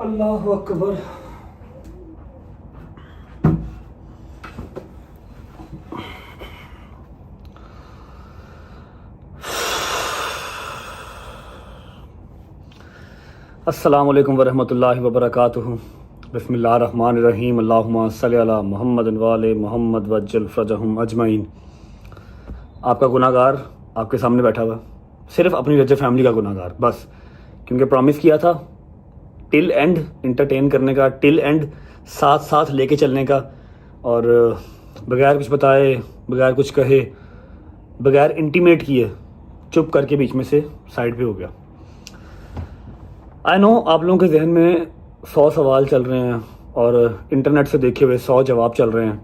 अल्लाहु अकबर। अस्सलामु अलैकुम वरहमतुल्लाहि वबरकातुहू। बिस्मिल्लाहिर्रहमानिर्रहीम। अल्लाहुम्मा सल्लि अला मुहम्मद व आले मुहम्मद वज्जल फरजहुम अजमईन। आपका गुनाहगार आपके सामने बैठा हुआ, सिर्फ अपनी रज्जे फैमिली का गुनाहगार बस, क्योंकि प्रॉमिस किया था टिल एंड इंटरटेन करने का, टिल एंड साथ साथ लेके चलने का, और बगैर कुछ बताए, बगैर कुछ कहे, बगैर इंटीमेट किए चुप करके बीच में से साइड पे हो गया। आई नो आप लोगों के जहन में 100 सवाल चल रहे हैं और इंटरनेट से देखे हुए 100 जवाब चल रहे हैं।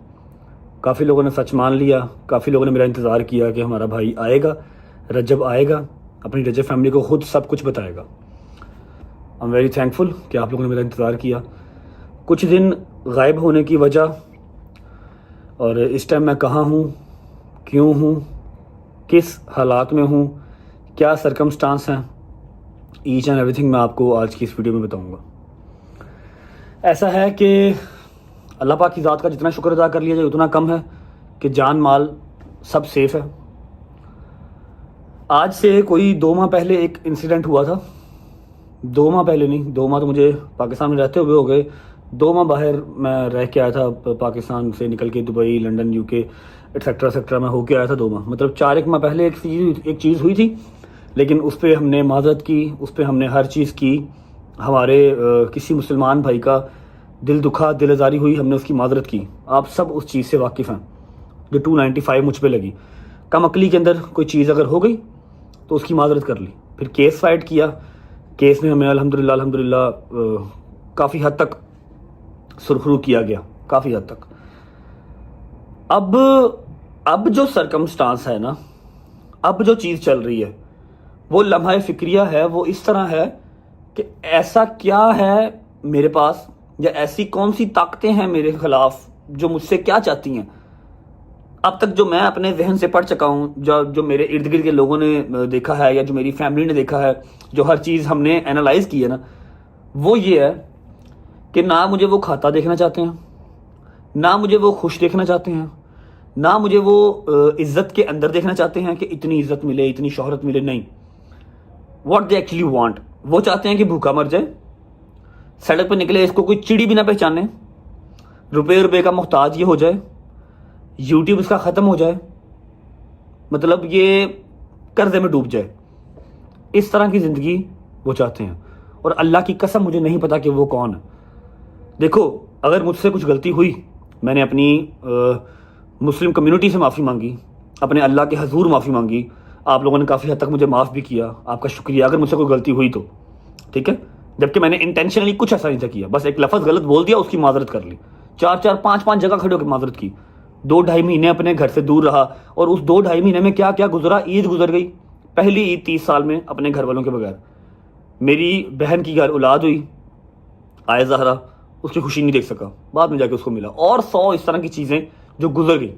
काफ़ी लोगों ने सच मान लिया, काफ़ी लोगों ने मेरा इंतज़ार किया कि हमारा भाई आएगा, रजब आएगा, अपनी रजब फैमिली को खुद सब कुछ बताएगा। आई एम वेरी थैंकफुल कि आप लोगों ने मेरा इंतज़ार किया। कुछ दिन गायब होने की वजह और इस टाइम मैं कहाँ हूँ, क्यों हूँ, किस हालात में हूँ, क्या सरकमस्टांस हैं, ईच एंड एवरीथिंग मैं आपको आज की इस वीडियो में बताऊंगा। ऐसा है कि अल्लाह पाक की ज़ात का जितना शुक्र अदा कर लिया जाए उतना कम है कि जान माल सब सेफ़ है। आज से कोई 2 माह पहले एक इंसिडेंट हुआ था। 2 माह पहले नहीं, 2 माह तो मुझे पाकिस्तान में रहते हुए हो गए। 2 माह बाहर मैं रह के आया था, पाकिस्तान से निकल के Dubai, London, UK etcetera etcetera मैं होके आया था 2 माह। मतलब 4 माह पहले एक चीज़ हुई थी, लेकिन उस पर हमने माजरत की, उस पर हमने हर चीज़ की। हमारे किसी मुसलमान भाई का दिल दुखा, दिल आज़ारी हुई, हमने उसकी माजरत की। आप सब उस चीज़ से वाकिफ़ हैं। जो 295 मुझ पे लगी, कम अकली के अंदर कोई चीज़ अगर हो गई तो उसकी माजरत कर ली। फिर केस फाइट किया, केस में हमें अल्हम्दुलिल्लाह काफ़ी हद तक सुरखरू किया गया, काफ़ी हद तक। अब जो सरकमस्टांस है ना, अब जो चीज़ चल रही है वो लम्हा फिक्रिया है। वो इस तरह है कि ऐसा क्या है मेरे पास, या ऐसी कौन सी ताकतें हैं मेरे खिलाफ जो मुझसे क्या चाहती हैं। अब तक जो मैं अपने जहन से पढ़ चुका हूँ, जो मेरे इर्द गिर्द के लोगों ने देखा है, या जो मेरी फैमिली ने देखा है, जो हर चीज़ हमने एनालाइज की है ना, वो ये है कि ना मुझे वो खाता देखना चाहते हैं, ना मुझे वो खुश देखना चाहते हैं, ना मुझे वो इज्जत के अंदर देखना चाहते हैं कि इतनी इज्जत मिले, इतनी शोहरत मिले। नहीं, व्हाट दे एक्चुअली वांट, वो चाहते हैं कि भूखा मर जाए, सड़क पर निकले इसको कोई चिड़ी भी ना पहचाने, रुपए का मोहताज ये हो जाए, यूट्यूब इसका ख़त्म हो जाए, मतलब ये कर्जे में डूब जाए। इस तरह की ज़िंदगी वो चाहते हैं। और अल्लाह की कसम मुझे नहीं पता कि वो कौन है। देखो, अगर मुझसे कुछ गलती हुई, मैंने अपनी मुस्लिम कम्युनिटी से माफ़ी मांगी, अपने अल्लाह के हजूर माफ़ी मांगी, आप लोगों ने काफ़ी हद तक मुझे माफ़ भी किया, आपका शुक्रिया। अगर मुझसे कोई गलती हुई तो ठीक है, जबकि मैंने इंटेंशनली कुछ ऐसा नहीं था किया, बस एक लफ्ज़ गलत बोल दिया, उसकी माजरत कर ली। 4-4, 5-5 जगह खड़े होकर माजरत की। 2-2.5 महीने अपने घर से दूर रहा, और उस 2-2.5 महीने में क्या क्या गुजरा। ईद गुजर गई, पहली ईद 30 साल में अपने घर वालों के बगैर। मेरी बहन की घर औलाद हुई, आए ज़हरा, उसकी खुशी नहीं देख सका, बाद में जाके उसको मिला। और 100 इस तरह की चीज़ें जो गुजर गई।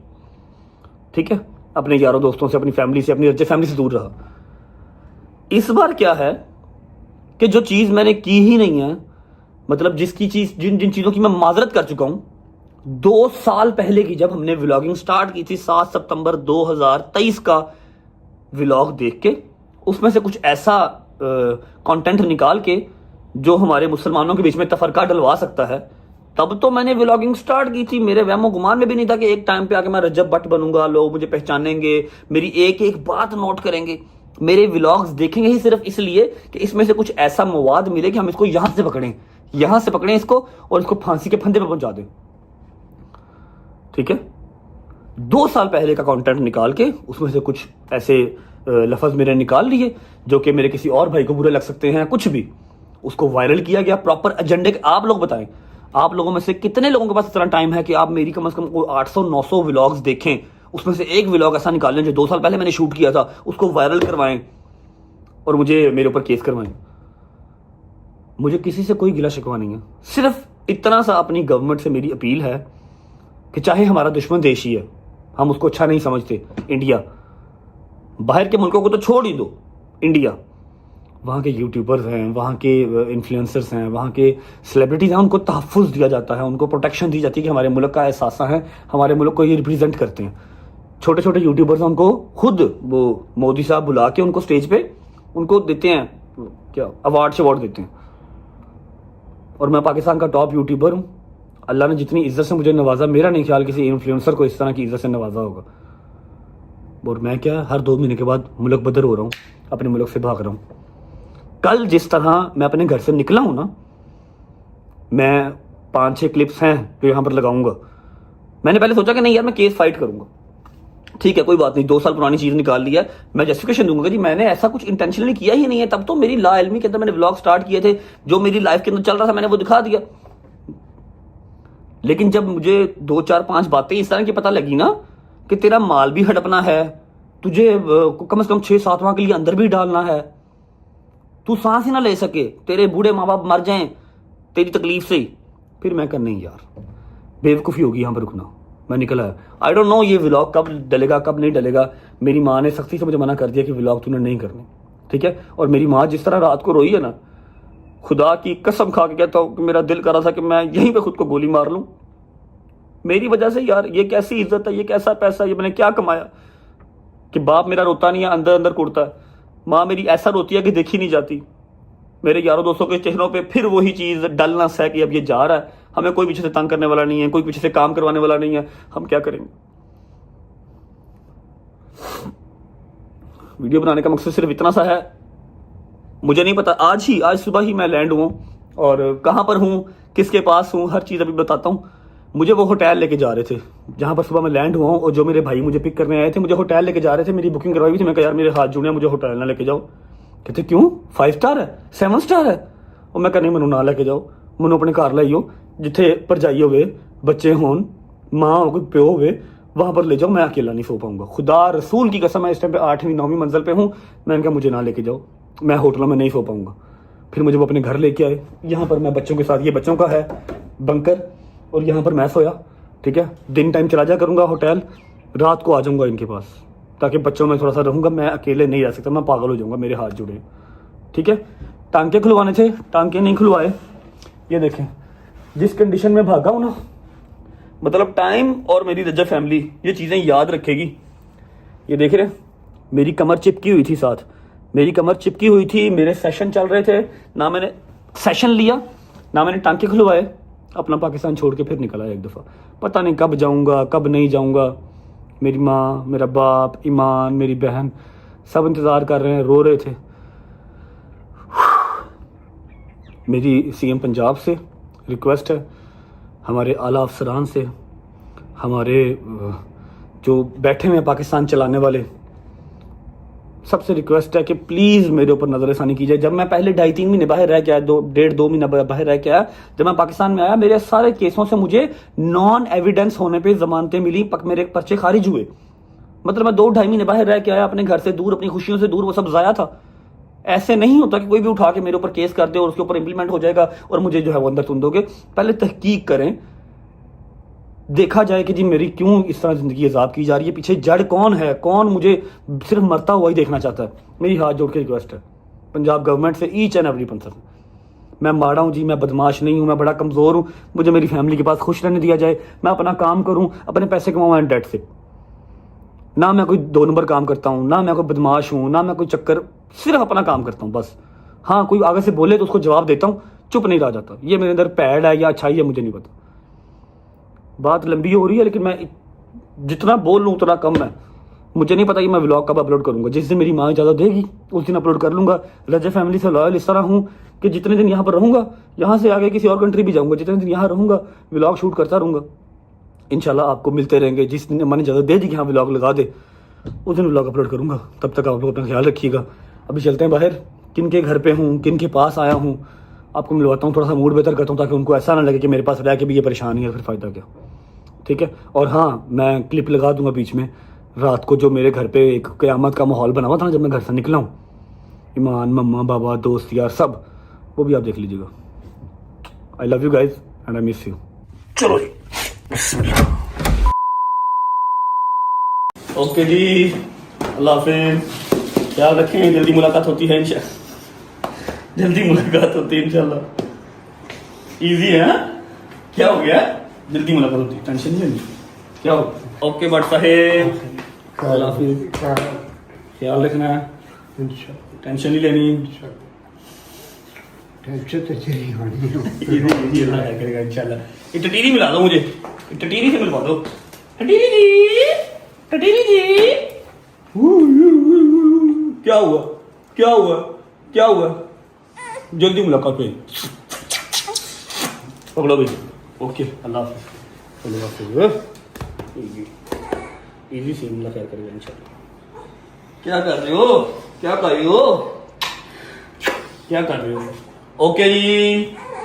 ठीक है, अपने यारों दोस्तों से, अपनी फैमिली से, अपनी रज्जे फैमिली से दूर रहा। इस बार क्या है कि जो चीज़ मैंने की ही नहीं है, मतलब जिन चीज़ों की मैं माजरत कर चुका हूँ, 2 साल पहले की जब हमने व्लॉगिंग स्टार्ट की थी, 7 सितंबर 2023 का व्लॉग देख के, उसमें से कुछ ऐसा कंटेंट निकाल के जो हमारे मुसलमानों के बीच में तफरका डलवा सकता है, तब तो मैंने व्लॉगिंग स्टार्ट की थी। मेरे वहमो गुमान में भी नहीं था कि एक टाइम पे आके मैं रजब भट्ट बनूंगा, लोग मुझे पहचानेंगे, मेरी एक एक बात नोट करेंगे, मेरे व्लॉग्स देखेंगे ही सिर्फ इसलिए कि इसमें से कुछ ऐसा मवाद मिले कि हम इसको यहां से पकड़ें इसको, और इसको फांसी के फंदे पे पहुंचा दें। ठीक है, 2 साल पहले का कंटेंट निकाल के उसमें से कुछ ऐसे लफ्ज मेरे निकाल लिए जो कि मेरे किसी और भाई को बुरे लग सकते हैं, कुछ भी, उसको वायरल किया गया प्रॉपर एजेंडे के। आप लोग बताएं, आप लोगों में से कितने लोगों के पास इतना टाइम है कि आप मेरी कम से कम 800-900 व्लॉग्स देखें, उसमें से एक व्लॉग ऐसा निकाल लें जो 2 साल पहले मैंने शूट किया था, उसको वायरल करवाएं और मुझे मेरे ऊपर केस करवाएं। मुझे किसी से कोई गिला शिकवा नहीं है, सिर्फ इतना सा अपनी गवर्नमेंट से मेरी अपील है कि चाहे हमारा दुश्मन देश ही है, हम उसको अच्छा नहीं समझते, इंडिया, बाहर के मुल्कों को तो छोड़ ही दो, इंडिया, वहाँ के यूट्यूबर्स हैं, वहाँ के इन्फ्लुएंसर्स हैं, वहाँ के सेलिब्रिटीज़ हैं, उनको तहफ़्फ़ुज़ दिया जाता है, उनको प्रोटेक्शन दी जाती है कि हमारे मुल्क का एहसास है, हमारे मुल्क को ये रिप्रेजेंट करते हैं। छोटे छोटे यूट्यूबर्स हैं, उनको खुद वो मोदी साहब बुला के उनको स्टेज पे उनको देते हैं, क्या अवार्ड देते हैं। और मैं पाकिस्तान का टॉप यूट्यूबर हूँ। अल्लाह ने जितनी इज्जत से मुझे नवाजा, मेरा नहीं ख्याल किसी इन्फ्लुएंसर को इस तरह की इज्जत से नवाजा होगा। और मैं क्या, हर 2 महीने के बाद मुल्क बदर हो रहा हूँ, अपने मुल्क से भाग रहा हूँ। कल जिस तरह मैं अपने घर से निकला हूँ ना, मैं 5-6 क्लिप्स हैं जो यहाँ पर लगाऊंगा। मैंने पहले सोचा कि नहीं यार, मैं केस फाइट करूंगा, ठीक है कोई बात नहीं, 2 साल पुरानी चीज निकाल ली है, मैं जस्टिफिकेशन दूंगा जी मैंने ऐसा कुछ इंटेंशनली किया ही नहीं है। तब तो मेरी लाइल्मी के अंदर मैंने व्लॉग स्टार्ट किए थे, जो मेरी लाइफ के अंदर चल रहा था मैंने वो दिखा दिया। लेकिन जब मुझे 2-4-5 बातें इस तरह की पता लगी ना कि तेरा माल भी हड़पना है, तुझे कम से कम 6-7 माह के लिए अंदर भी डालना है, तू सांस ही ना ले सके, तेरे बूढ़े माँ बाप मर जाएं तेरी तकलीफ से, फिर मैं कर नहीं यार, बेवकूफ़ी होगी यहाँ पर रुकना। मैं निकला है। आई डोंट नो ये व्लॉग कब डलेगा कब नहीं डलेगा। मेरी माँ ने सख्ती से मुझे मना कर दिया कि व्लॉग तूने नहीं करने, ठीक है। और मेरी माँ जिस तरह रात को रोई है ना, खुदा की कसम खा के कहता हूँ कि मेरा दिल कर रहा था कि मैं यहीं पे खुद को गोली मार लूँ। मेरी वजह से यार, ये कैसी इज्जत है, ये कैसा पैसा, ये मैंने क्या कमाया कि बाप मेरा रोता नहीं है, अंदर अंदर कुड़ता है। माँ मेरी ऐसा रोती है कि देखी नहीं जाती। मेरे यारों दोस्तों के चेहरों पे फिर वही चीज़ डलनेस है कि अब ये जा रहा है, हमें कोई पीछे से तंग करने वाला नहीं है, कोई पीछे से काम करवाने वाला नहीं है, हम क्या करेंगे। वीडियो बनाने का मकसद सिर्फ इतना सा है। मुझे नहीं पता, आज सुबह ही मैं लैंड हुआ और कहाँ पर हूँ, किसके पास हूँ, हर चीज़ अभी बताता हूँ। मुझे वो होटल लेके जा रहे थे जहाँ पर सुबह मैं लैंड हुआ हूँ, और जो मेरे भाई मुझे पिक करने आए थे मुझे होटल लेके जा रहे थे। मेरी बुकिंग करवाई हुई थी। मैं कहा यार मेरे हाथ जुड़े, मुझे होटल ना लेके जाओ। कहते क्यों, 5 स्टार है, 7 स्टार है। और मैं कहनी मैनू ना लेके जाओ, मैनू अपने घर लाइयो, जिथे भरजाई होवे, बच्चे होन, माँ हो, प्यो होवे, वहाँ पर ले जाओ, मैं अकेला नहीं सो पाऊंगा। खुदा रसूल की कसम, मैं इस टाइम पे 8वीं-9वीं मंजिल पे हूँ। मैंने कहा मुझे ना लेके जाओ, मैं होटलों में नहीं सो पाऊंगा। फिर मुझे वो अपने घर लेके आए। यहाँ पर मैं बच्चों के साथ, ये बच्चों का है बंकर, और यहाँ पर मैं सोया, ठीक है। दिन टाइम चला जा करूँगा होटल, रात को आ जाऊँगा इनके पास, ताकि बच्चों में थोड़ा सा रहूँगा। मैं अकेले नहीं रह सकता, मैं पागल हो जाऊँगा, मेरे हाथ जुड़े, ठीक है। टांके खुलवाने थे, टांके नहीं खुलवाए। ये देखें जिस कंडीशन में भागा हूँ ना, मतलब टाइम और मेरी रजा फैमिली ये चीज़ें याद रखेगी। ये देख रहे, मेरी कमर चिपकी हुई थी साथ, मेरी कमर चिपकी हुई थी, मेरे सेशन चल रहे थे, ना मैंने सेशन लिया ना मैंने टांके खुलवाए। अपना पाकिस्तान छोड़ के फिर निकला एक दफ़ा, पता नहीं कब जाऊंगा कब नहीं जाऊंगा। मेरी माँ, मेरा बाप, ईमान, मेरी बहन सब इंतज़ार कर रहे हैं, रो रहे थे। मेरी सीएम पंजाब से रिक्वेस्ट है, हमारे आला अफसरान से, हमारे जो बैठे हुए पाकिस्तान चलाने वाले, सबसे रिक्वेस्ट है कि प्लीज़ मेरे ऊपर नज़रसानी कीजिए। जब मैं पहले 2.5-3 महीने बाहर रह के आया, 1.5-2 महीना बाहर रह के आया, जब मैं पाकिस्तान में आया, मेरे सारे केसों से मुझे नॉन एविडेंस होने पे जमानतें मिली, मेरे पर्चे खारिज हुए। मतलब मैं 2-2.5 महीने बाहर रह के आया, अपने घर से दूर, अपनी खुशियों से दूर, वो सब ज़ाया था। ऐसे नहीं होता कि कोई भी उठा के मेरे ऊपर केस कर दे और उसके ऊपर इंप्लीमेंट हो जाएगा और मुझे जो है वो अंदर तुम दोगे। पहले तहकीक करें, देखा जाए कि जी मेरी क्यों इस तरह ज़िंदगी अजाब की जा रही है, पीछे जड़ कौन है, कौन मुझे सिर्फ मरता हुआ ही देखना चाहता है। मेरी हाथ जोड़ के रिक्वेस्ट है पंजाब गवर्नमेंट से, ईच एंड एवरी पर्सन। मैं माड़ा हूँ जी, मैं बदमाश नहीं हूँ, मैं बड़ा कमज़ोर हूँ, मुझे मेरी फैमिली के पास खुश रहने दिया जाए, मैं अपना काम करूँ, अपने पैसे कमाऊँ एंड डेट से। ना मैं कोई 2 नंबर काम करता हूँ, ना मैं कोई बदमाश हूँ, ना मैं कोई चक्कर, सिर्फ अपना काम करता हूँ बस। हाँ कोई आगे से बोले तो उसको जवाब देता हूँ, चुप नहीं रह जाता। ये मेरे अंदर पैड है या अच्छाई है मुझे नहीं पता। बात लंबी हो रही है लेकिन मैं जितना बोल लूँ उतना कम है। मुझे नहीं पता कि मैं व्लॉग कब अपलोड करूँगा, जिस दिन मेरी माँ इजाज़त देगी उस दिन अपलोड कर लूँगा। रजा फैमिली से लॉयल इस तरह हूँ कि जितने दिन यहाँ पर रहूँगा, यहाँ से आगे किसी और कंट्री भी जाऊँगा, जितने दिन यहाँ रहूँगा व्लॉग शूट करता रहूँगा। इंशाल्लाह आपको मिलते रहेंगे। जिस दिन मैंने इजाज़त दे दी कि हाँ व्लॉग लगा दे, उस दिन व्लॉग अपलोड करूँगा। तब तक आप लोग अपना ख्याल रखिएगा। अभी चलते हैं बाहर, किन के घर पे हूँ, किन के पास आया हूँ, आपको मिलवाता हूँ, थोड़ा सा मूड बेहतर करता हूँ ताकि उनको ऐसा ना लगे कि मेरे पास रह के भी ये परेशानी है, फिर फ़ायदा क्या, ठीक है। और हाँ मैं क्लिप लगा दूंगा बीच में, रात को जो मेरे घर पे एक क़यामत का माहौल बना हुआ था ना जब मैं घर से निकला हूँ, ईमान, मम्मा, बाबा, दोस्त यार सब, वो भी आप देख लीजिएगा। I love you guys and I miss you. चलो ओके जी, अल्लाह हाफिज़, ख्याल रखें, जल्दी मुलाकात होती है इंशाअल्लाह। जल्दी मुलाकात होती है इंशाल्लाह। इजी है हाँ? क्या हो गया? जल्दी मुलाकात होती है, टेंशन नहीं लेनी। क्या हो? ओके बट साहेब, अल्लाह हाफिज़, ख्याल रखना, टेंशन नहीं लेनी। टेंशन तो तेरी होनी है। ये अल्लाह क्या करेगा इंशाल्लाह। ये टटीरी मिला दो मुझे, ये टटीरी से मिलवा दो। टटीरी जी, टटीरी जी। क्या हुआ? क्या हुआ? क्या हुआ? जल्दी मुलाकात हुई। पकड़ो भाई। ओके अल्लाह हाफिज़, अल्लाह हाफिज़। इजी से मुलाकात करेगा इंशाल्लाह। क्या कर रहे हो? क्या कर रहे हो? क्या कर रहे हो? ओके जी,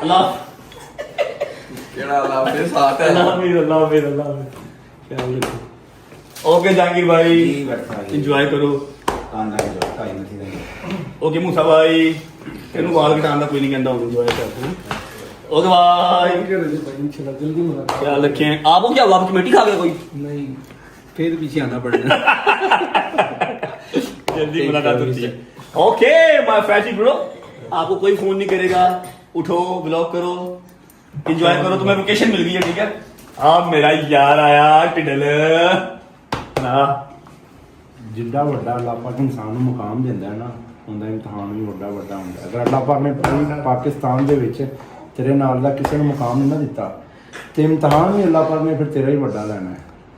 अल्लाह केड़ा अल्लाह फिर साथ है। अल्लाह हाफिज़, अल्लाह हाफिज़, अल्लाह हाफिज़। ख्याल रखो। ओके जहांगीर भाई, इंजॉय करो। ओके मूसा भाई, तेनू बाल कटाने का कोई नहीं कहता, इंजॉय कर। ओके भाई, जल्दी मुलाकात। ख्याल रखें। आपको क्या हुआ? आप कमेटी खा गया कोई? नहीं, फिर पीछे आना पड़ेगा। जल्दी मुलाकात होती है। ओके माय फैटी ब्रो, आपको कोई फोन नहीं करेगा, उठो ब्लॉक करो, एंजॉय करो। तुम्हें लोकेशन मिल गई है, ठीक है? अब मेरा यार आया टिडल ना। जिड्डा ਵੱਡਾ ਅੱਲਾਹ ਪਾਕ ਇਨਸਾਨ ਨੂੰ ਮੁਕਾਮ ਦਿੰਦਾ ਹੈ ਨਾ, ਉਹਦਾ ਇਮਤਿਹਾਨ ਵੀ ਵੱਡਾ ਵੱਡਾ ਹੁੰਦਾ ਹੈ। ਅਗਰ ਅੱਲਾਹ ਪਾਕ ਨੇ ਪਾਕਿਸਤਾਨ ਦੇ ਵਿੱਚ ਤੇਰੇ ਨਾਲ ਦਾ ਕਿਸੇ ਨੂੰ ਮੁਕਾਮ ਨਹੀਂ ਨਾ ਦਿੱਤਾ ਤੇ ਇਮਤਿਹਾਨ ਵੀ ਅੱਲਾਹ ਪਾਕ ਨੇ ਫਿਰ ਤੇਰਾ ਹੀ ਵੱਡਾ ਲੈਣਾ ਹੈ।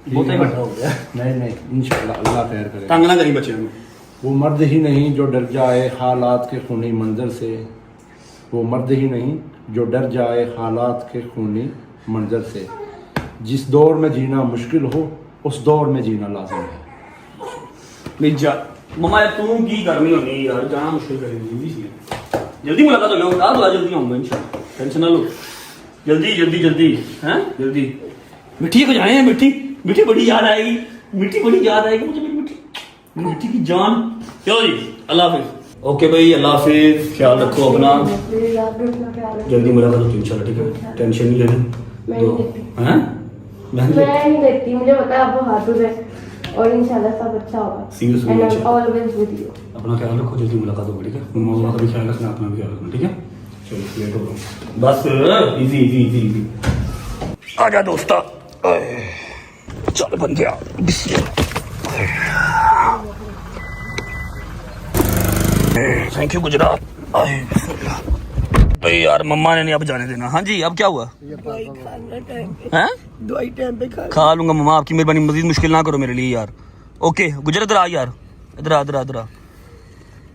ਬਹੁਤਾ ਹੀ ਵੱਡਾ ਹੋ ਗਿਆ। नहीं नहीं इंशाल्लाह अल्लाह खैर करे। तंग ना करी बच्चे ਨੂੰ। वो मर्द ही नहीं जो डर जाए हालात के खूनी मंजर से, वो मर्द ही नहीं जो डर जाए हालात के खूनी मंजर से, जिस दौर में जीना मुश्किल हो उस दौर में जीना लाजिम है। नहीं जा मम्मा यार, तू की करनी होनी यार, जाना मुश्किल करेगी जल्दी से। जल्दी मुलाकात हो गया, बता दो जल्दी आऊंगा इंशाल्लाह, टेंशन ना लो। जल्दी जल्दी जल्दी हैं, जल्दी। मिट्टी हो जाए, मिट्टी मिट्टी बड़ी याद आएगी, मिट्टी बड़ी याद आएगी मुझे, मिट्टी मिट्टी की जान। चलो जी, अल्लाह हाफिज़। ओके भाई, अल्लाह हाफिज़, ख्याल रखो अपना। जल्दी मुलाकात होती है इंशाल्लाह, ठीक है? टेंशन नहीं लेनी। हैं? मैं नहीं लेती, मुझे पता है आपको हाथों से, और इंशाल्लाह सब अच्छा होगा। Seriously, And I'm इंशाल्लाह। always with you। अपना ख्याल रखो, जल्दी मुलाकात होगी, ठीक है? मम्मा का भी ख्याल रखना, अपना भी ख्याल रखना, ठीक है? चलो लेट हो गया बस। Easy easy easy easy. आजा दोस्ता, चल बन गया। Thank you Gujarat. भाई यार मम्मा ने नहीं अब जाने देना। हाँ जी, अब क्या हुआ? हैं? दवाई टाइम पे खा लूंगा मम्मा, आपकी मेहरबानी, मजीद मुश्किल ना करो मेरे लिए यार। ओके गुजर, इधर आ यार, इधर आ इधर आ इधर आ।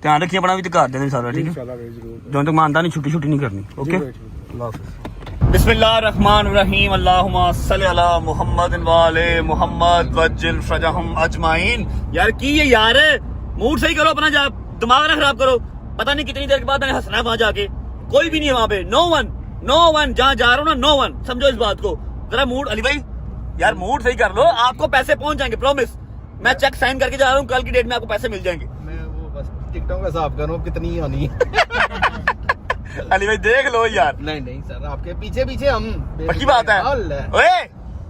ध्यान रखिए अपना भी, तो कर देना सारा, ठीक है? जब तक मानता नहीं, छुट्टी छुट्टी नहीं करनी। ओके, अल्लाह हाफिज़। बिस्मिल्लाहिर्रहमानिर्रहीम, अल्लाहुम्मा सल्लि अला मुहम्मद व आले मुहम्मद वज्जिल फरजहम अजमाइन। यार की ये यार, मूड सही करो अपना, जा दिमाग ना खराब करो। पता नहीं कितनी देर के बाद मैंने हंसना है वहां जाके, कोई भी नहीं है वहां पे। नो वन जहां जा रहा हूँ ना, नो वन, समझो इस बात को जरा। मूड अली भाई यार, मूड सही कर लो, आपको पैसे पहुंच जाएंगे, प्रॉमिस। मैं चेक साइन करके जा रहा हूँ, कल की डेट में आपको पैसे मिल जाएंगे। मैं वो बस टिकटों का हिसाब करूँ कितनी आनी है। अली भाई देख लो यार, नहीं नहीं सर, आपके पीछे पीछे हम। पक्की बात है। ओए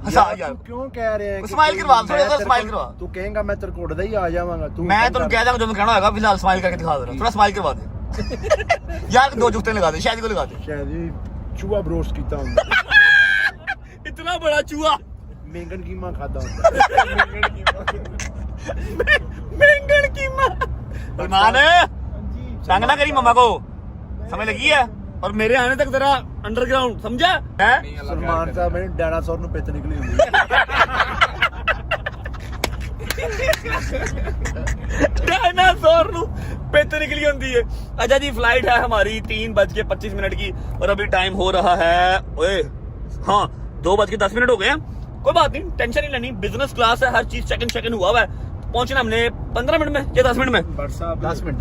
हंसा यार, क्यों कह रहे हैं? स्माइल करवा, थोड़ा सा स्माइल करवा। तू कहेगा मैं तेरे कोड ही आ जाऊंगा। तू मैं तुम कह दूंगा, जो कहना होगा, फिलहाल स्माइल करके दिखा दे, थोड़ा स्माइल करवा दे। यार दो जुफ्ते लगा दे, शायद को लगा दे। शायद चूहा ब्रोस्ट कीता हुंदा, इतना बड़ा चूहा मेंगन कीमा खाता हुंदा। बैंगन कीमा। सलमान तंग ना करी मम्मा को, समय लगी है। और मेरे आने तक जरा अंडरग्राउंड, समझा है? सलमान साहब मैंने डायनासोर ਨੂੰ ਪਿੱਤ ਨਿਕਲੀ ਹੁੰਦੀ डायनासोर नु पित निकली होती है। अच्छा जी, फ्लाइट है हमारी 3:25 की, और अभी टाइम हो रहा है, ओए हाँ 2:10 हो गए हैं। कोई बात नहीं, टेंशन नहीं लेनी, बिजनेस क्लास है, हर चीज चेक इन हुआ है। पहुंचना हमने 15 मिनट में या 10 मिनट में। 10 मिनट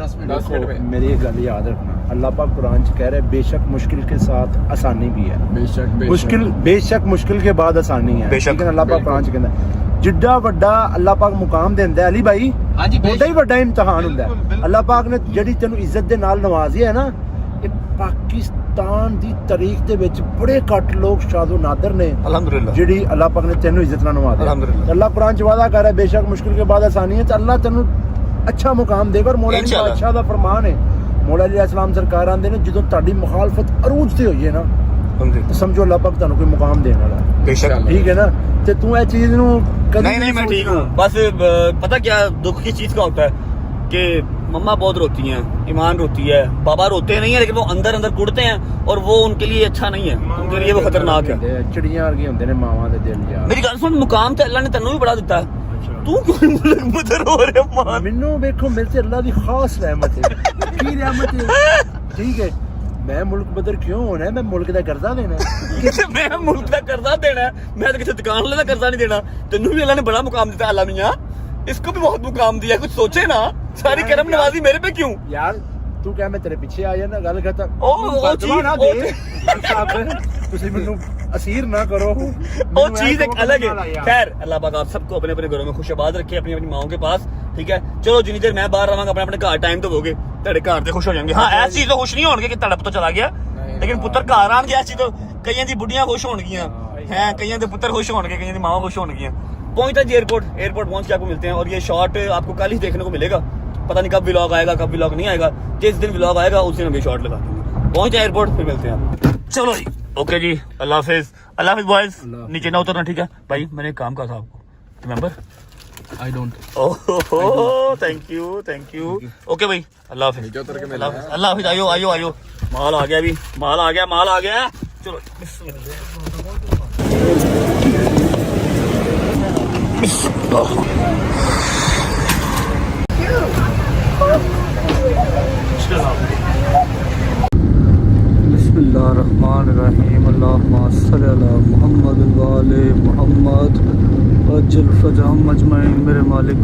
में। मेरी एक गल याद रखना, अल्लाह पाक कुरान च कह रहे बेशक मुश्किल के साथ आसानी भी है। बेशक मुश्किल के बाद आसानी है। बेशक। लेकिन अल्लाह पाक कुरान च कहंदा जिड्डा वड्डा अल्लाह पाक मुकाम देंदा है अली भाई, हाँ जी, ओदा ही वड्डा इम्तिहान हुंदा है। बिल्कुल। अल्लाह पाक ने ਜਿਹੜੀ ਤੈਨੂੰ ਇੱਜ਼ਤ ਦੇ ਨਾਲ ਨਵਾਜ਼ੀ ਹੈ ਨਾ, ਇਹ ਪਾਕਿਸਤਾਨ ਦੀ ਤਾਰੀਖ ਦੇ ਵਿੱਚ ਬੜੇ ਘੱਟ ਲੋਕ ਸ਼ਾਦੋ ਨਾਦਰ ਨੇ अल्हम्दुलिल्लाह। ਜਿਹੜੀ ਅੱਲਾਹ ਪਾਕ ਨੇ ਤੈਨੂੰ ਇੱਜ਼ਤ ਨਾਲ ਨਵਾਜ਼ੀ। अल्हम्दुलिल्लाह। अल्लाह कुरान च वादा कर रहा है बेशक मुश्किल के बाद आसानी है, तो अल्लाह तेनू अच्छा मुकाम देगा। और मौला अली इंशाल्लाह। बादशाह ਦਾ फरमान है, ਮੌਲਾ ਅਲੀ ਇਸਲਾਮ ਸਰਕਾਰ ਆਂਦੇ ਨੇ ਜਦੋਂ ਤੁਹਾਡੀ ਮੁਖਾਲਫਤ ਅਰੂਜ ਤੇ ਹੋਈ ਹੈ ਨਾ ਤੇ ਸਮਝੋ ਅੱਲਾਹ ਪਾਕ ਤੁਹਾਨੂੰ ਕੋਈ ਮੁਕਾਮ ਦੇਣ ਵਾਲਾ ਹੈ। बेशक ਠੀਕ ਹੈ ਨਾ ਤੇ ਤੂੰ ਇਹ ਚੀਜ਼ ਨੂੰ ਕਦੀ नहीं नहीं मैं ठीक हूँ बस पता क्या दुख की चीज का होता है कि मम्मा बहुत रोती हैं, ईमान रोती है, बाबा रोते नहीं है लेकिन वो अंदर अंदर कुड़ते हैं और वो उनके लिए अच्छा नहीं है, उनके लिए वो खतरनाक है। ਚਿੜੀਆਂ ਵਰਗੇ ਹੁੰਦੇ ਨੇ ਮਾਵਾਂ ਦੇ ਦਿਲ ਯਾਰ। मेरी गल सुन, मुकाम तो अल्लाह ने तेनू भी बड़ा दिता है, तू क्यों मुल्क बदर हो रहे मान ਮੈਨੂੰ ਵੇਖੋ ਮੇਰੇ ਤੇ ਅੱਲਾਹ ਦੀ ਖਾਸ ਰਹਿਮਤ ਹੈ। ਕੀ ਰਹਿਮਤ ਹੈ? ਠੀਕ ਹੈ ਮੈਂ ਮੁਲਕ ਬਦਰ ਕਿਉਂ ਹੋਣਾ ਹੈ? ਮੈਂ ਮੁਲਕ ਦਾ ਕਰਜ਼ਾ ਦੇਣਾ ਹੈ। मैं मुल्क का कर्जा देना है, मैं तो किसी दुकान वाले का कर्जा नहीं देना। तेनू भी अल्लाह ने बड़ा मुकाम दिता है, अल्लाह मियां इसको भी बहुत मुकाम दिया, कुछ सोचे ना, सारी करम नवाजी मेरे पे क्यों? ਯਾਰ ਤੂੰ ਕਹਿ ਮੈਂ ਤੇਰੇ ਪਿੱਛੇ ਆ ਜਾਣਾ, ਗੱਲ ਖਤਮ। ਉਹ ਚੀਜ਼- ਨਾ ਉਹ ਦੇ ਸਾਹਿਬ, ਤੁਸੀਂ ਮੈਨੂੰ ਅਸੀਰ ਨਾ ਕਰੋ। वो चीज एक अलग है। खैर अल्लाह पाक आप सबको अपने अपने घरों में खुशआबाद रखे, अपनी अपनी माओ के पास, ठीक है। चलो जिन्नी देर मैं बाहर रहांगा अपने अपने घर टाइम तो होगे, तेरे घर ते खुश हो जाएंगे। हाँ ऐसी चीज तो खुश नहीं होंगे कि तेरा पुत्र चला गया, लेकिन पुत्र घर आन गया, ऐसी तो कईयां दी बुढ़ियां खुश होणगियां हैं, कईयां दे पुत्र खुश होणगे, कईयां दी मां खुश होणगियां। पहुंचता जी एयरपोर्ट पहुंच के आपको मिलते हैं और ये शॉट आपको कल ही देखने को मिलेगा, पता नहीं कब व्लॉग आएगा कब व्लॉग नहीं आएगा, जिस दिन व्लॉग आएगा उस दिन हम ये शॉट लगा देंगे। पहुंच जाए एयरपोर्ट, फिर मिलते हैं। चलो जी ओके जी, अल्लाह हाफिज बॉयज। नीचे ना उतरना ठीक है भाई, मैंने एक काम कहा था आपको, remember? I don't oh thank you okay भाई, अल्लाह हाफिज अल्लाह हाफिज। आयो आयो आयो, माल आ गया, अभी माल आ गया। चलो बिस्मिल्लाहिर्रहमानिर्रहीम, अल्लाहुम्मा सल्ली अला मुहम्मद व आले मुहम्मद वज्जल फरजहम अजमईन। मेरे मालिक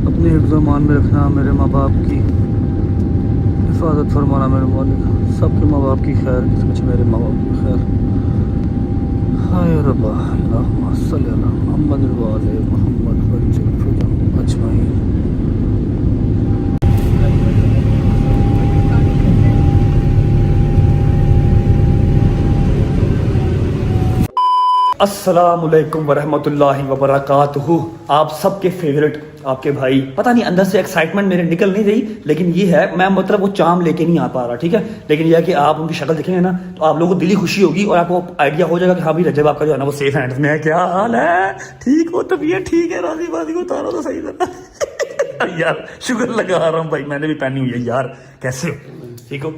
अपने हिफ्ज़ मान में रखना, मेरे माँ बाप की हिफाजत फरमाना, मेरे मालिक सबके माँ बाप की खैर, कुछ मेरे माँ बाप की खैर। हाय रब्बा, अल्लाहुम्मा सल्ली अला मुहम्मद व आले मुहम्मद वज्जल फरजहम अजमईन। अस्सलामुअलैकुम वरहमतुल्लाहि वबरकातुहू। आप सबके फेवरेट आपके भाई, पता नहीं अंदर से एक्साइटमेंट मेरे निकल नहीं रही, लेकिन ये है मैं मतलब वो चाम लेके नहीं आ पा रहा, ठीक है। लेकिन यह है कि आप उनकी शक्ल देखेंगे ना तो आप लोगों को दिली खुशी होगी और आपको आइडिया हो जाएगा कि हाँ भाई रजब आपका जो है ना वो सेफ हैंड्स में है। क्या हाल है? ठीक हो? तबीयत ठीक है? राजी बाजी को उतारो तो सही था यार, शुक्र लगा रहा हूँ भाई, मैंने भी पहनी हुई है यार। कैसे हो? ठीक हो?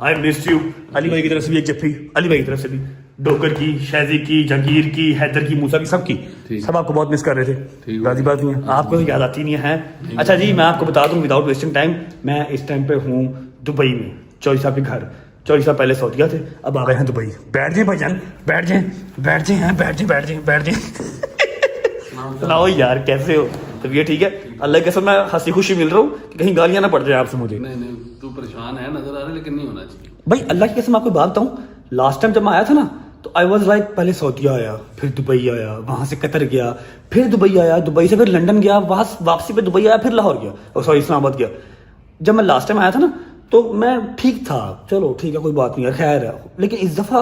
I miss you. अली भाई की तरफ से भी एक जफ्फी, अली भाई की तरफ से भी, डोकर की, शहजी की, जहांगीर की, हैदर की, मूसा की, सबकी, सब आपको बहुत मिस कर रहे थे। राजी बात नहीं है, आपको तो याद आती नहीं है। अच्छा जी, मैं आपको बता दूं विदाउट वेस्टिंग टाइम, मैं इस टाइम पे हूँ दुबई में, चौधरी साहब के घर। चौधरी साहब पहले सऊदीया थे, अब आ गए हैं दुबई। बैठ जाए भाईजान, बैठ जाए। सुनाओ यार, कैसे हो? तबीयत ठीक है? अल्लाह के कसम मैं हंसी खुशी मिल रहा हूँ कि कहीं गालियां ना पड़ जाए आपसे मुझे। नहीं तू परेशान है नजर आ रहा है, लेकिन नहीं होना चाहिए भाई। अल्लाह की कसम आपको बात बताऊं, लास्ट टाइम जब मैं आया था ना तो आई वॉज लाइक, पहले सऊदीया आया, फिर दुबई आया, वहां से कतर गया, फिर दुबई आया, दुबई से फिर लंदन गया, वहां वापसी पे दुबई आया, फिर लाहौर गया, सॉरी इस्लामाबाद गया। जब मैं लास्ट टाइम आया था ना तो मैं ठीक था, चलो ठीक है कोई बात नहीं है, खैर है। लेकिन इस दफा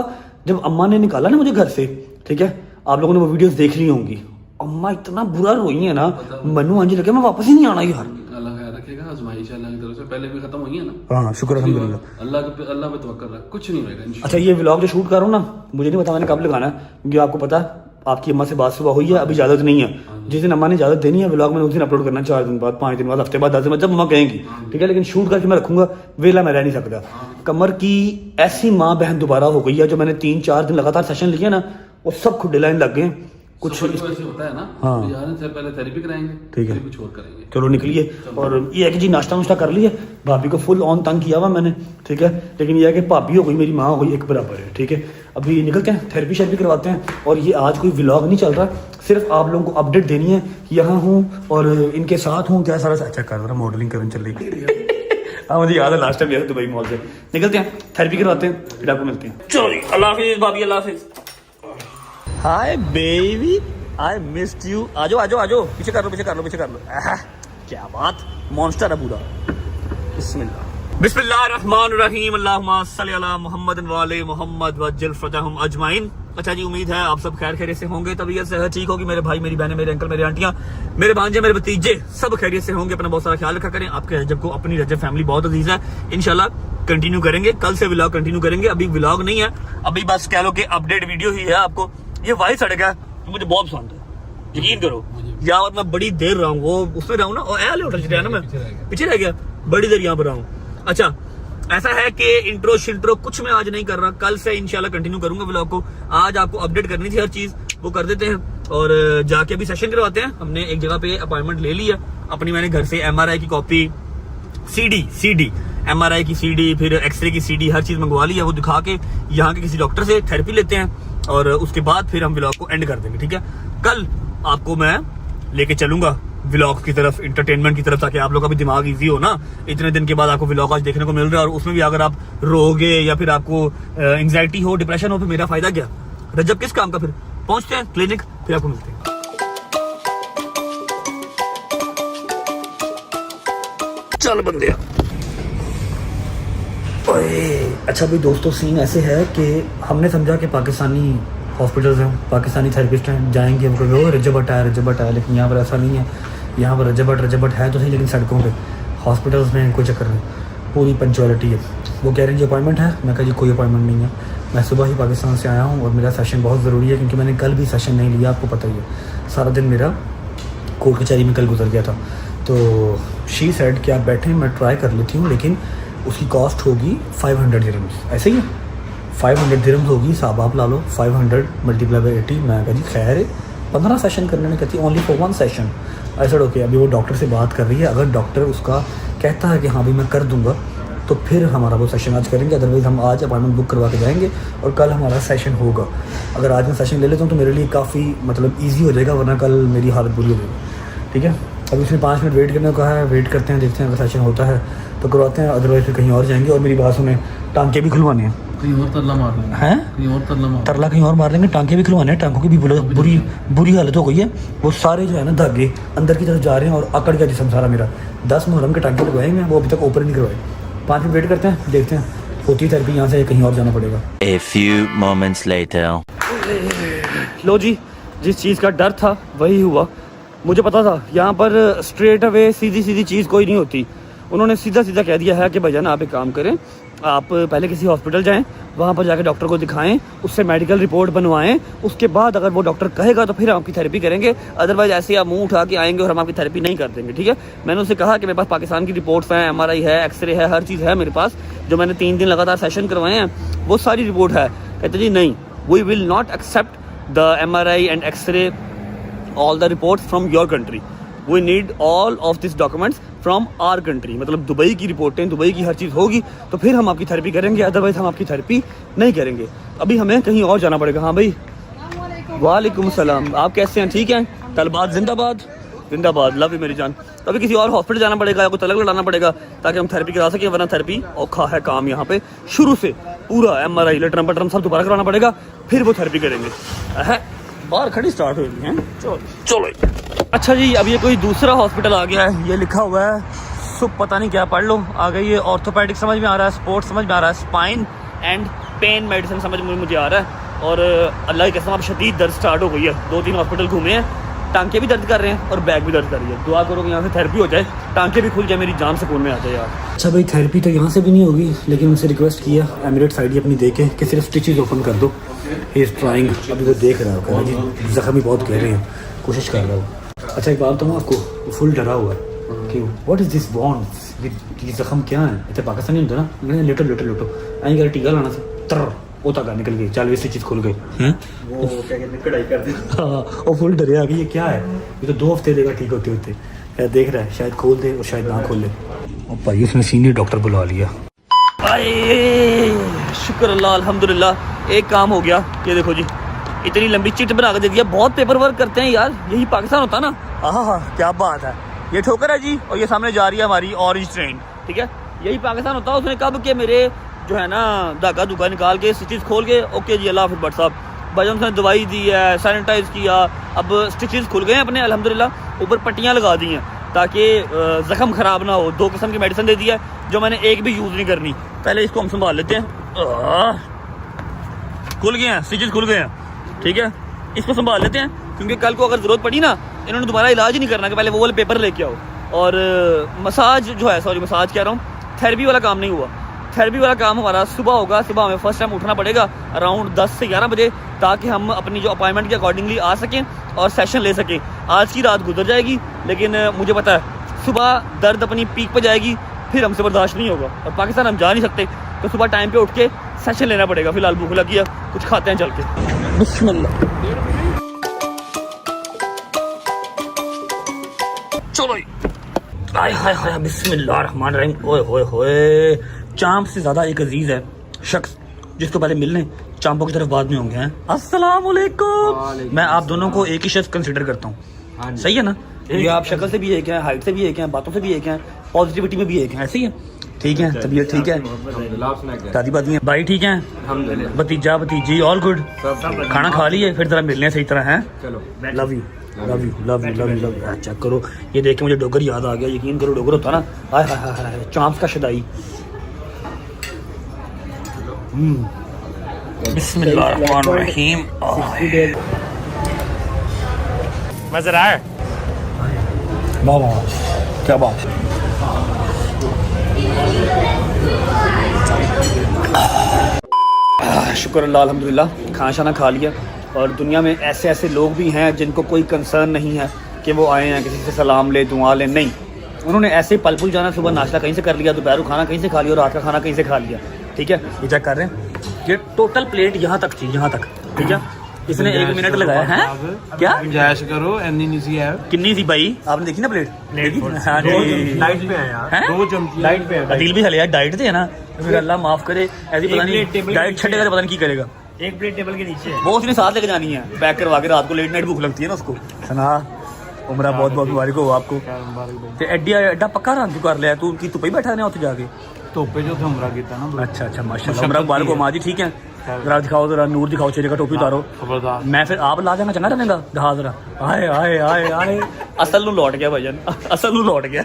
जब अम्मा ने निकाला ना मुझे घर से, ठीक है, आप लोगों ने वो वीडियोस देख ली होंगी, अम्मा इतना बुरा रोई है ना, मनु आंजी लगे मैं वापस ही नहीं आना यार। अल्लाह खैर रखेगा, आजमाइश अल्लाह की तरफ से पहले भी खत्म हुई है ना। हाँ शुक्र अल्हम्दुलिल्लाह, अल्लाह पे तवक्कल रख, कुछ नहीं होगा इंशाल्लाह। अच्छा ये व्लॉग जो शूट कर रहा हूँ ना, मुझे नहीं पता मैंने कब लगाना है, क्योंकि आपको पता है आपकी अम्मा से बात सुबह हुई है, अभी इजाजत नहीं है। जिस दिन अम्मा ने इजाजत देनी है व्लॉग मैंने उस दिन अपलोड करना, 4 दिन बाद, 5 दिन बाद, हफ्ते बाद, 10 दिन बाद, जब अम्मा कहेंगी, ठीक है। लेकिन शूट करके मैं रखूंगा, वेला मैं रह नहीं सकता। कमर की ऐसी माँ बहन दोबारा हो गई है, जो मैंने 3-4 दिन लगातार सेशन लिया ना, वो सब खुडे लाइन लग गए। कुछ ऐसे होता है ना, हाँ। जाने से पहले थेरेपी कराएंगे, ठीक है, फिर कुछ और करेंगे। चलो निकलिए। और ये है कि जी नाश्ता नुश्ता कर लिया, भाभी को फुल ऑन तंग किया हुआ मैंने, ठीक है। लेकिन ये है कि भाभी हो गई मेरी माँ हो गई, एक बराबर है, ठीक है। अभी निकलते हैं, थेरेपी शेरेपी करवाते हैं। और ये आज कोई व्लॉग नहीं चल रहा, सिर्फ आप लोगों को अपडेट देनी है, यहाँ हूँ और इनके साथ हूँ, क्या सारा चेक कर रहा, मॉडलिंग करने चल रही। हाँ मुझे याद है लास्ट टाइम गया था दुबई मॉल से। निकलते हैं, थेरेपी करवाते हैं, फिर आपको मिलते हैं। चलो अल्लाह हाफिज भाभी, अल्लाह हाफिज। Hi baby, I missed you. आजो आजो आजो, पीछे कर लो। क्या बात, मॉन्स्टर है पूरा। बिस्मिल्लाहिर्रहमानिर्रहीम, अल्लाहुम्मा सल्ली अला मुहम्मद व आले मुहम्मद वज्जल फरजहम अजमईन। अच्छा जी, उम्मीद है आप सब खैर खैरियत से होंगे, तबीयत सेहत ठीक होगी, मेरे भाई, मेरी बहनें, मेरे अंकल, मेरे आंटियां, मेरे भांजे, मेरे भतीजे सब खैरियत से होंगे। अपना बहुत सारा ख्याल रखा करें। आपके रजब को अपनी रजब फैमिली बहुत अजीज है। इंशाल्लाह कंटिन्यू करेंगे, कल से व्लॉग कंटिन्यू करेंगे। अभी व्लॉग नहीं है, अभी बस कह लो कि अपडेट वीडियो ही है। आपको ये वाइट सड़क है, मुझे बहुत पसंद है, यकीन करो। यहाँ मैं बड़ी देर रहा हूँ, वो उसमें रहा हूँ ना, और होटल ना, मैं पीछे रह गया, बड़ी देर यहाँ पर रहा हूँ। अच्छा, ऐसा है कि इंट्रो शिंट्रो कुछ मैं आज नहीं कर रहा, कल से इंशाल्लाह कंटिन्यू करूंगा व्लॉग को। आज आपको अपडेट करनी थी हर चीज, वो कर देते हैं और जाके अभी सेशन करवाते हैं। हमने एक जगह पे अपॉइंटमेंट ले लिया अपनी, मैंने घर से MRI की कॉपी, CD MRI की CD, फिर एक्सरे की CD, हर चीज मंगवा ली है। वो दिखा के यहाँ के किसी डॉक्टर से थेरेपी लेते हैं और उसके बाद फिर हम व्लॉग को एंड कर देंगे, ठीक है। कल आपको मैं लेके चलूंगा व्लॉग की तरफ, इंटरटेनमेंट की तरफ, ताकि आप लोग का भी दिमाग इजी हो ना। इतने दिन के बाद आपको व्लॉग आज देखने को मिल रहा है और उसमें भी अगर आप रोगे या फिर आपको एंग्जाइटी हो, डिप्रेशन हो, फिर मेरा फायदा क्या? रजब किस काम का? फिर पहुंचते हैं क्लिनिक, फिर आपको मिलते हैं। चल बंदे। अच्छा भाई दोस्तों, सीन ऐसे है कि हमने समझा कि पाकिस्तानी हॉस्पिटल्स हैं, पाकिस्तानी थेरेपिस्ट हैं, जाएंगे हम कभी रजब हट आया, लेकिन यहाँ पर ऐसा नहीं है। यहाँ पर रजब हट है तो सही, लेकिन सड़कों पे हॉस्पिटल्स में कोई चक्कर नहीं, पूरी पंचुअलिटी है। वो कह रहे हैं जी अपॉइंटमेंट है, मैं कहा जी कोई अपॉइंटमेंट नहीं है, मैं सुबह ही पाकिस्तान से आया हूँ और मेरा सेशन बहुत ज़रूरी है, क्योंकि मैंने कल भी सेशन नहीं लिया, आपको पता ही है। सारा दिन मेरा कोर्ट कचहरी में कल गुजर गया था। तो शी सेड कि आप बैठें, मैं ट्राई कर लेती हूँ, लेकिन उसकी कॉस्ट होगी 500 दिरहम्स। ऐसे ही है, 500 दिरहम्स होगी, साहब आप ला लो, 500 मल्टीप्लाई बाई 80। मैं कहा जी खैर है, 15 सेशन करने में कहती ओनली फॉर 1 सेशन। ऐसा ओके, अभी वो डॉक्टर से बात कर रही है, अगर डॉक्टर उसका कहता है कि हाँ भाई मैं कर दूंगा, तो फिर हमारा वो सेशन आज करेंगे। अदरवाइज़ हम आज अपॉइंटमेंट बुक करवा के जाएंगे और कल हमारा सेशन होगा। अगर आज मैं सेशन ले लेता हूँ तो मेरे लिए काफ़ी मतलब ईजी हो जाएगा, वरना कल मेरी हालत बुरी हो जाएगी, ठीक है। अभी उसने 5 मिनट वेट करने को कहा है, वेट करते हैं, देखते हैं अगर सेशन होता है तो करवाते हैं, अदरवाइज फिर कहीं और जाएंगे। और मेरी बात सुने, टांके भी खुलवाने हैं, कहीं और तरला मार लेंगे, हैं कहीं और तरला कहीं और मार लेंगे, टांके भी खुलवाने हैं। टांकों की भी बुरी हालत हो गई है, वो सारे जो है ना धागे अंदर की तरफ जा रहे हैं और अकड़ गया जिसम सारा मेरा। 10 मुहर्रम के टांके लगवाएंगे, वो अभी तक ऊपर नहीं करवाए। 5 मिनट वेट करते हैं, देखते हैं होती थेरेपी, यहाँ से कहीं और जाना पड़ेगा। A few moments later. लो जी, जिस चीज़ का डर था वही हुआ। मुझे पता था यहाँ पर स्ट्रेट अवे सीधी चीज़ कोई नहीं होती। उन्होंने सीधा कह दिया है कि भाईजान आप एक काम करें, आप पहले किसी हॉस्पिटल जाएं, वहाँ पर जाकर डॉक्टर को दिखाएं, उससे मेडिकल रिपोर्ट बनवाएं, उसके बाद अगर वो डॉक्टर कहेगा तो फिर हम आपकी थेरेपी करेंगे, अदरवाइज ऐसे आप मुंह उठा के आएंगे और हम आपकी थेरेपी नहीं कर देंगे, ठीक है। मैंने उससे कहा कि मेरे पास पाकिस्तान की रिपोर्ट्स हैं, MRI है, एक्सरे है, हर चीज़ है मेरे पास, जो मैंने 3 दिन लगातार सेशन करवाए हैं, वो सारी रिपोर्ट है। कहते जी नहीं, we will not accept the MRI and x-ray all the reports from your country, we need all of these documents from our country। मतलब दुबई की रिपोर्टें, दुबई की हर चीज़ होगी तो फिर हम आपकी थेरेपी करेंगे, अदरवाइज हम आपकी थेरेपी नहीं करेंगे। अभी हमें कहीं और जाना पड़ेगा। हाँ भाई, वालेकुम सलाम, आप कैसे हैं? ठीक हैं? तलबात जिंदाबाद, लव यू मेरी जान। तो अभी किसी और हॉस्पिटल जाना पड़ेगा या कोई तलक लड़ाना पड़ेगा ताकि हम थेरेपी करा सकें, वरना थेरेपी औखा है काम यहाँ पे। शुरू से पूरा MRI लेटरम पटरम सब दोबारा कराना पड़ेगा, फिर वो थेरेपी करेंगे। बाहर खड़ी स्टार्ट हो गई हैं, चलो। अच्छा जी, अब ये कोई दूसरा हॉस्पिटल आ गया है, ये लिखा हुआ है पता नहीं क्या, पढ़ लो। आ गई है ऑर्थोपेडिक समझ में आ रहा है, स्पोर्ट्स समझ में आ रहा है, स्पाइन एंड पेन मेडिसिन समझ में मुझे आ रहा है। और अल्लाह की कसम अब शदीद दर्द स्टार्ट हो गई है। 2-3 हॉस्पिटल घूमे हैं, टांके भी दर्द कर रहे हैं और बैक भी दर्द कर रही है। दुआ करो कि यहाँ से थेरेपी हो जाए, टांके भी खुल जाए, मेरी जान सुकून में आ जाए यार। अच्छा भाई, थेरेपी तो यहाँ से भी नहीं होगी, लेकिन उनसे रिक्वेस्ट किया एमिरेट्स आईडी अपनी दे के कि सिर्फ स्टिचेज ओपन कर दो। ही इज़ ट्राइंग, अभी वो देख रहा है जी, जख्म भी बहुत गहरे हैं, कोशिश कर रहा हूँ। अच्छा एक बात बताऊँ आपको, फुल डरा हुआ है। क्यों? What is this bond? ये जख्म क्या है? इतने पाकिस्तानी होता ना, मैंने लेटो आई कर टीका लाना से तर वो तक निकल गई, 40 चीज़ खुल गई हैं, वो क्या कहते हैं कढ़ाई कर दी। हाँ, और फुल डरे आ गई, ये क्या है? ये तो 2 हफ्ते देगा ठीक होते देख रहा है, शायद खोल दे और शायद ना खोले। और भाई उसने सीनियर डॉक्टर बुला लिया। शुक्र अल्लाह, अल्हम्दुलिल्लाह, एक काम हो गया। ये देखो जी, इतनी लंबी चिट बना के दे दिया। बहुत पेपर वर्क करते हैं यार, यही पाकिस्तान होता ना। हाँ, क्या बात है। ये ठोकर है जी, और ये सामने जा रही है हमारी ऑरेंज ट्रेन, ठीक है। यही पाकिस्तान होता है। उसने कब के मेरे जो है ना धागा धुगा निकाल के स्टिचेस खोल के, ओके जी अल्लाह हाफ़िज़ साहब, भाई उसने दवाई दी है, सैनिटाइज किया, अब स्टिचेस खुल गए हैं अपने अल्हम्दुलिल्लाह। ऊपर पट्टियाँ लगा दी हैं ताकि ज़ख्म ख़राब ना हो। 2 किस्म की मेडिसिन दे दी है जो मैंने एक भी यूज़ नहीं करनी। पहले इसको हम संभाल लेते हैं। खुल गए हैं, स्टिचेस खुल गए हैं। ठीक है, इसको संभाल लेते हैं, क्योंकि कल को अगर ज़रूरत पड़ी ना, इन्होंने दोबारा इलाज ही नहीं करना कि पहले वो वाले पेपर लेके आओ। और मसाज जो है, सॉरी मसाज कह रहा हूँ, थेरेपी वाला काम नहीं हुआ। थेरेपी वाला काम हमारा सुबह होगा। सुबह हमें फर्स्ट टाइम उठना पड़ेगा अराउंड 10 से 11 बजे, ताकि हम अपनी जो अपॉइंटमेंट के अकॉर्डिंगली आ सकें और सेशन ले सकें। आज की रात गुजर जाएगी, लेकिन मुझे पता है सुबह दर्द अपनी पीक पर जाएगी, फिर हमसे बर्दाश्त नहीं होगा और पाकिस्तान हम जा नहीं सकते। तो सुबह टाइम पे उठ के सेशन लेना पड़ेगा। फिलहाल भूख लगी है, कुछ खाते हैं चल के। बिस्मिल्लाह, चलो हाय हाय हाय, बिस्मिल्लाह रहमान रहीम। ओए होए होए, चांप से ज्यादा एक अजीज है शख्स जिसको पहले मिलने चांपों की तरफ बाद में होंगे हैं। अस्सलाम वालेकुम। मैं आप दोनों को एक ही शख्स कंसिडर करता हूँ, सही है ना? ये आप शक्ल से भी एक हैं, हाइट से भी एक हैं, बातों से भी एक हैं, पॉजिटिविटी में भी एक हैं, ऐसे ही है? ठीक है, तबीयत ठीक है, दादी बादी हैं, भाई ठीक है, भतीजा भतीजी ऑल गुड, खाना खा लिए? फिर जरा मिलने सही तरह हैं। Love you love you love you love you love you. Check करो, ये देख के मुझे डोगर याद आ गया। यकीन करो, डोगर होता ना, हाय हाय हाय हाय, चांप का शदाई। बिस्मिल्लाहिर्रहमानिर्रहीम। मज़ा आ रहा है? वाह वाह, क्या बात। शुक्र अल्लाह, अल्हम्दुलिल्लाह, खाना शाना खा लिया। और दुनिया में ऐसे ऐसे लोग भी हैं जिनको कोई कंसर्न नहीं है कि वो आए हैं किसी से सलाम ले, दुआ ले, नहीं। उन्होंने ऐसे पल पुल जाना, सुबह नाश्ता कहीं से कर लिया, दोपहर को खाना कहीं से खा लिया और रात का खाना कहीं से खा लिया। ठीक है, ये चेक कर रहे हैं, ये टोटल प्लेट यहाँ तक थी, यहाँ तक। ठीक है, इसने 1 मिनट लगाया है। क्या गुंजाइश करो, एनी नहीं है। कितनी थी भाई? आपने देखी ना प्लेट? हाँ जी, लाइट पे है यार, 2 चमची लाइट पे है। दिल भी हले यार, डाइट थे ना, फिर अल्लाह माफ करे, ऐसी पता नहीं डाइट छटेगा तो पता नहीं की करेगा। एक प्लेट टेबल के नीचे वो उसने साथ लेके जानी है, पैक करवा के। रात को लेट नाइट भूख लगती है ना उसको। सना उमरा बहुत बहुत मुबारक हो आपको। ते एड्डा एड्डा पक्का रंग कर लिया तू, की धुप्पे बैठा रहना उत्थे जाके? धुप्पे जो थे उमरा कीता ना। अच्छा अच्छा, माशाल्लाह, उमरा मुबारक हो। माँ जी ठीक है? जरा दिखाओ, जरा नूर दिखाओ चेहरे का, टोपी उतारो। खबरदार, मैं फिर आप ला देना चंगा रहेगा। दिखा जरा, आए आए आए आए, असल नू लौट गया भाईजान, असल नू लौट गया।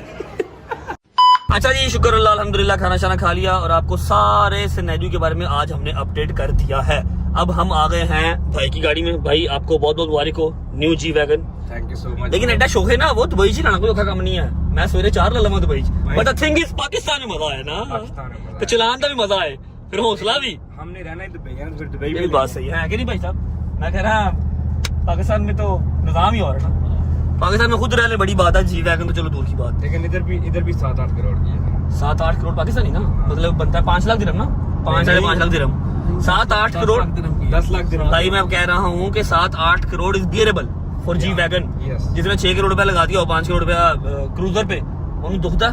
अच्छा जी, शुक्र अल्लाह, अल्हम्दुलिल्लाह, खाना शाना खा लिया और आपको सारे सिनेरियो के बारे में आज हमने अपडेट कर दिया है। अब हम आ गए हैं भाई की गाड़ी में। भाई आपको बहुत बहुत मुबारक हो, new G wagon. Thank you so much. लेकिन एड्डा शौक है ना, वो दुबई से लाना कोई औखा काम नहीं है। मैं सवेरे 4 ला लवा Dubai, but the thing is Pakistan में मजा है ना, तो चलान का भी मजा है, फिर हौसला भी। हमने रहना ही दुबई है, फिर दुबई ये भी बात सही है कि नहीं भाई साहब? मैं कह रहा पाकिस्तान में तो निजाम ही और है ना। पाकिस्तान में खुद रहने बड़ी बात है, जी वैगन तो चलो दूर की बात। लेकिन इधर भी 7-8 करोड़ की है। 7-8 करोड़ पाकिस्तानी ना, मतलब बनता है 5 लाख दिरहम ना, 5-5.5 लाख दिरहम। 7-8 करोड़, 10 लाख दिरहम। भाई मैं कह रहा हूँ कि 7-8 crore is bearable for G wagon. जिसने 6 करोड़ रुपया लगा दिया और 5 करोड़ रुपया क्रूजर पे, उन्हें दुखता।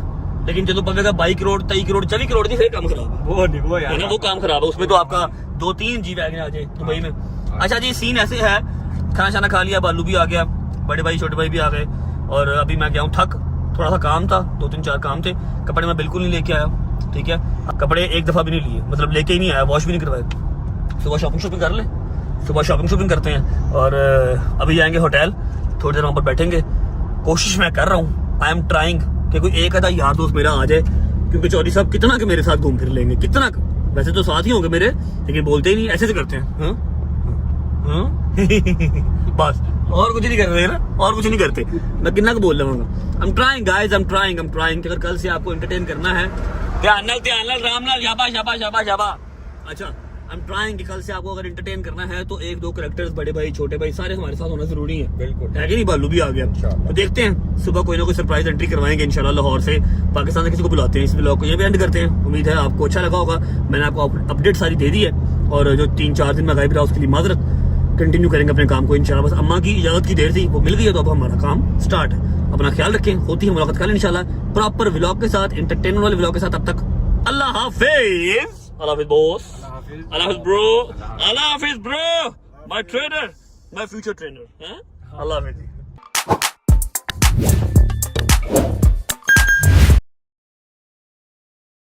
लेकिन जो पवेगा 22 करोड़ 23 करोड़ 24 करोड़ की, फिर काम खराब है। वो यार ना, वो काम खराब है। उसमें तो आपका 2-3 जी वैगन आ जाए दुबई में। अच्छा जी, सीन ऐसे है, खाना शाना खा लिया, बालू भी आ गया, बड़े भाई छोटे भाई भी आ गए, और अभी मैं गया हूँ थक। थोड़ा सा काम था, 2-3-4 काम थे। कपड़े मैं बिल्कुल नहीं लेके आया, ठीक है, कपड़े एक दफा भी नहीं लिए, मतलब लेके ही नहीं आया, वॉश भी नहीं करवाए। सुबह शॉपिंग कर ले, सुबह शॉपिंग करते हैं और अभी जाएंगे होटल, थोड़ी देर वहाँ पर बैठेंगे। कोशिश मैं कर रहा हूँ, आई एम ट्राइंग, कि कोई एक आधा यार दोस्त मेरा आ जाए, क्योंकि चौधरी साहब कितना के मेरे साथ घूम फिर लेंगे, कितना। वैसे तो साथ ही होंगे मेरे, लेकिन बोलते ही नहीं, ऐसे से करते हैं। बस, और कुछ नहीं कर रहे ना, और कुछ नहीं करते। मैं कितना को बोल रहा हूँ, I am trying guys, I am trying. अगर कल से आपको एंटरटेन करना है, ध्यान राम लाल, शाबाश। अच्छा, आई एम ट्राइंग कि कल से आपको अगर एंटरटेन करना है तो 1-2 कैरेक्टर्स, बड़े भाई छोटे भाई, सारे हमारे साथ होना जरूरी है। बिल्कुल है कि नहीं? बालू भी आ गया, तो देखते हैं सुबह कोई ना कोई सरप्राइज एंट्री करवाएंगे इंशाल्लाह। लाहौर से, पाकिस्तान से किसी को बुलाते हैं। इस ब्लॉग को ये भी एंड करते हैं। उम्मीद है आपको अच्छा लगा होगा। मैंने आपको अपडेट सारी दे दी है, और जो 3-4 दिन में गायब रहा उसके लिए माजरत। कंटिन्यू करेंगे अपने काम को इंशाल्लाह। बस अम्मा की इजाजत की देर थी, वो मिल गई है, तो अब हमारा काम स्टार्ट है। अपना ख्याल रखें, होती है मुलाकात कल इंशाल्लाह प्रॉपर व्लॉग के साथ, एंटरटेनमेंट वाले व्लॉग के साथ। अब तक अल्लाह हाफिज। अल्लाह हाफिज बॉस, अल्लाह हाफिज ब्रो, अल्लाह हाफिज bro, my trainer, my future trainer. अल्लाह हाफिज।